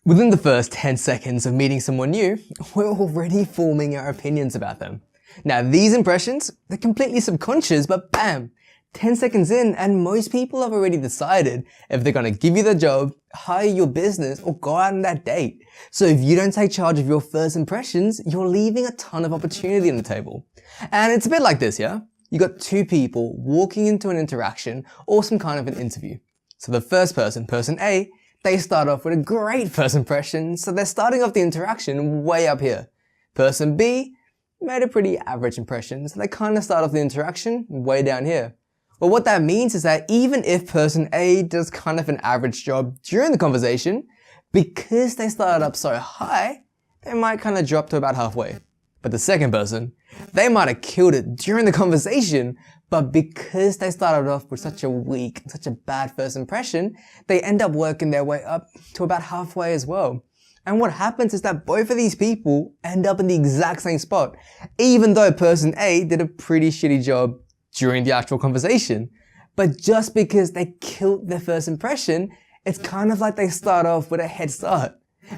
Within the first 10 seconds of meeting someone new, we're already forming our opinions about them. Now these impressions, they're completely subconscious, but bam, 10 seconds in and most people have already decided if they're gonna give you the job, hire your business, or go out on that date. So if you don't take charge of your first impressions, you're leaving a ton of opportunity on the table. And it's a bit like this, yeah? You got two people walking into an interaction or some kind of an interview. So the first person, person A, they start off with a great first impression, so they're starting off the interaction way up here. Person B made a pretty average impression, so they kind of start off the interaction way down here. Well, what that means is that even if person A does kind of an average job during the conversation, because they started up so high, they might kind of drop to about halfway. But the second person, they might have killed it during the conversation, but because they started off with such a weak, such a bad first impression, they end up working their way up to about halfway as well. And what happens is that both of these people end up in the exact same spot, even though person A did a pretty shitty job during the actual conversation. But just because they killed their first impression, it's kind of like they start off with a head start.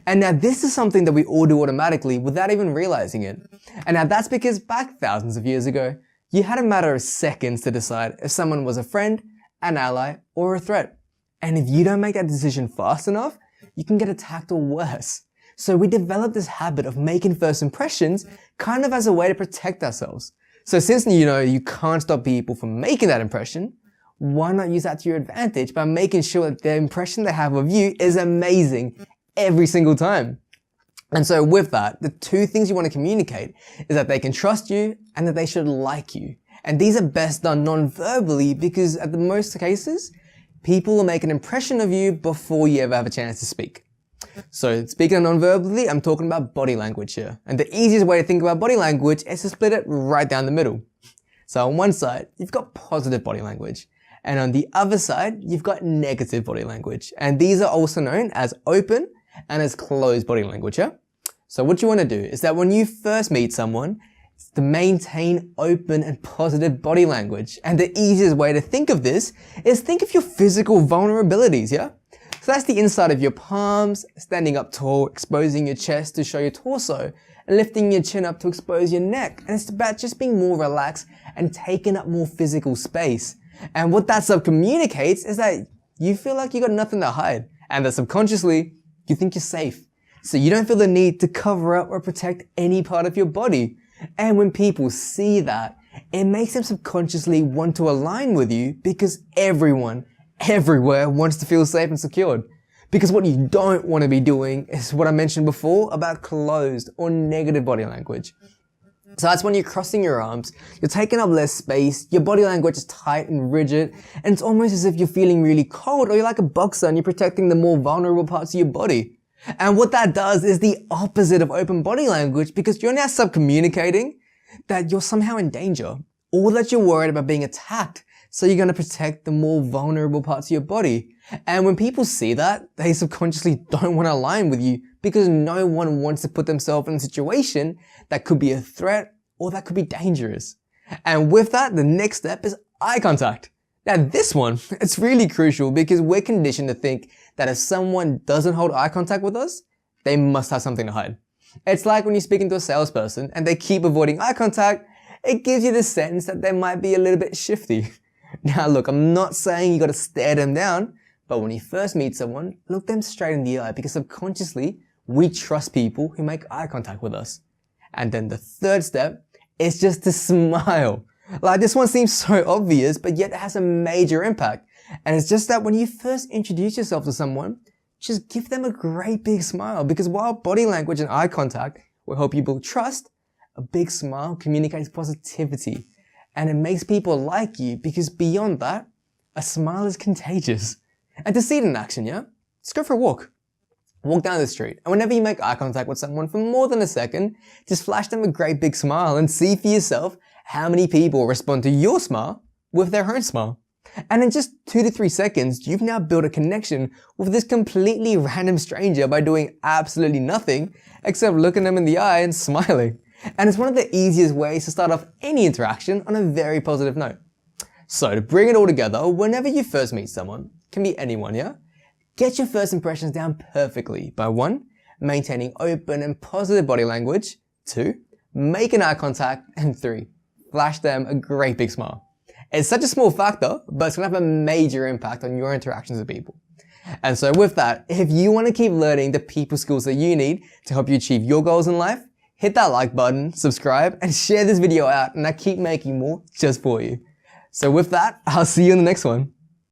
And now this is something that we all do automatically without even realizing it. And now that's because back thousands of years ago, you had a matter of seconds to decide if someone was a friend, an ally, or a threat. And if you don't make that decision fast enough, you can get attacked or worse. So we developed this habit of making first impressions kind of as a way to protect ourselves. So since you can't stop people from making that impression, why not use that to your advantage by making sure that the impression they have of you is amazing every single time? And so with that, the two things you want to communicate is that they can trust you and that they should like you. And these are best done non-verbally because at the most cases, people will make an impression of you before you ever have a chance to speak. So speaking non-verbally, I'm talking about body language here. And the easiest way to think about body language is to split it right down the middle. So on one side, you've got positive body language. And on the other side, you've got negative body language. And these are also known as open and as closed body language, yeah? So what you want to do is that when you first meet someone, it's to maintain open and positive body language. And the easiest way to think of this is think of your physical vulnerabilities, yeah? So that's the inside of your palms, standing up tall, exposing your chest to show your torso, and lifting your chin up to expose your neck. And it's about just being more relaxed and taking up more physical space. And what that communicates is that you feel like you got nothing to hide, and that subconsciously, you think you're safe. So you don't feel the need to cover up or protect any part of your body. And when people see that, it makes them subconsciously want to align with you because everyone, everywhere wants to feel safe and secured. Because what you don't want to be doing is what I mentioned before about closed or negative body language. So that's when you're crossing your arms, you're taking up less space, your body language is tight and rigid, and it's almost as if you're feeling really cold or you're like a boxer and you're protecting the more vulnerable parts of your body. And what that does is the opposite of open body language because you're now subcommunicating that you're somehow in danger or that you're worried about being attacked. So you're going to protect the more vulnerable parts of your body. And when people see that, they subconsciously don't want to align with you because no one wants to put themselves in a situation that could be a threat or that could be dangerous. And with that, the next step is eye contact. Now this one, it's really crucial because we're conditioned to think that if someone doesn't hold eye contact with us, they must have something to hide. It's like when you're speaking to a salesperson and they keep avoiding eye contact, it gives you the sense that they might be a little bit shifty. Now look, I'm not saying you gotta stare them down, but when you first meet someone, look them straight in the eye because subconsciously, we trust people who make eye contact with us. And then the third step is just to smile. Like this one seems so obvious, but yet it has a major impact. And it's just that when you first introduce yourself to someone, just give them a great big smile because while body language and eye contact will help you build trust, a big smile communicates positivity. And it makes people like you because beyond that, a smile is contagious. And to see it in action, yeah? Just go for a walk. Walk down the street, and whenever you make eye contact with someone for more than a second, just flash them a great big smile and see for yourself how many people respond to your smile with their own smile. And in just 2 to 3 seconds, you've now built a connection with this completely random stranger by doing absolutely nothing except looking them in the eye and smiling. And it's one of the easiest ways to start off any interaction on a very positive note. So to bring it all together, whenever you first meet someone, can be anyone, yeah? Get your first impressions down perfectly by 1. Maintaining open and positive body language, 2. Making eye contact, and 3. Flash them a great big smile. It's such a small factor, but it's going to have a major impact on your interactions with people. And so with that, if you want to keep learning the people skills that you need to help you achieve your goals in life, hit that like button, subscribe, and share this video out, and I keep making more just for you. So with that, I'll see you in the next one.